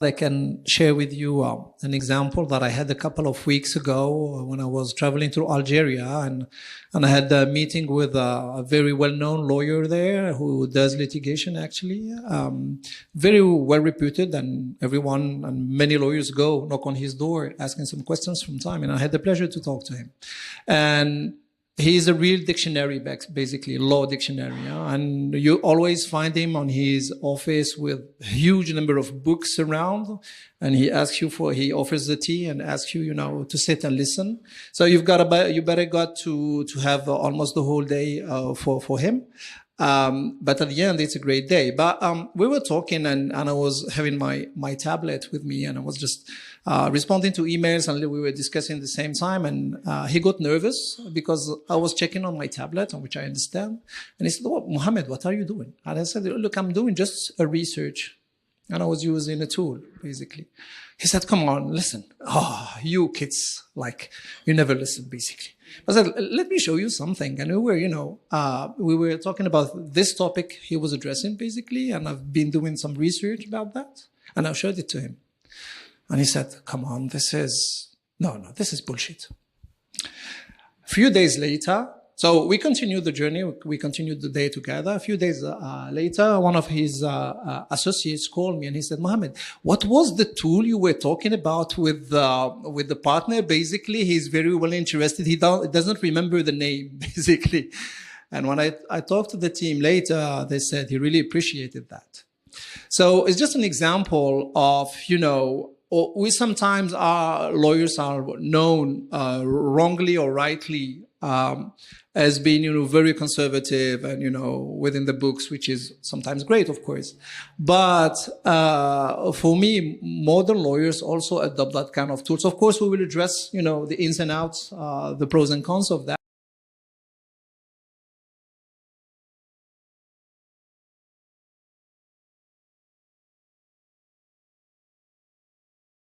I can share with you an example that I had a couple of weeks ago when I was traveling through Algeria, and I had a meeting with a very well-known lawyer there who does litigation, actually, very well reputed, and everyone and many lawyers go knock on his door asking some questions from time, and I had the pleasure to talk to him. And he's a real dictionary, basically, law dictionary. Yeah? And you always find him on his office with a huge number of books around. And he offers the tea and asks you, to sit and listen. So you better got to have almost the whole day for him. But at the end, it's a great day. But we were talking, and I was having my tablet with me, and I was just responding to emails, and we were discussing at the same time. And he got nervous because I was checking on my tablet, which I understand. And he said, "Oh, Mohamed, what are you doing?" And I said, "Look, I'm doing just a research." And I was using a tool, basically. He said, "Come on, listen. Oh, you kids, you never listen, basically." I said, "Let me show you something." And we were talking about this topic he was addressing, basically, and I've been doing some research about that, and I showed it to him. And he said, "Come on, this is bullshit." A few days later, so we continued the journey, we continued the day together. A few days later, one of his associates called me and he said, "Mohamed, what was the tool you were talking about with the partner? Basically, he's very well interested. He doesn't remember the name, basically." And when I talked to the team later, they said he really appreciated that. So it's just an example of, we sometimes, our lawyers are known wrongly or rightly as being, very conservative and, within the books, which is sometimes great, of course. But for me, modern lawyers also adopt that kind of tools. Of course, we will address, the ins and outs, the pros and cons of that.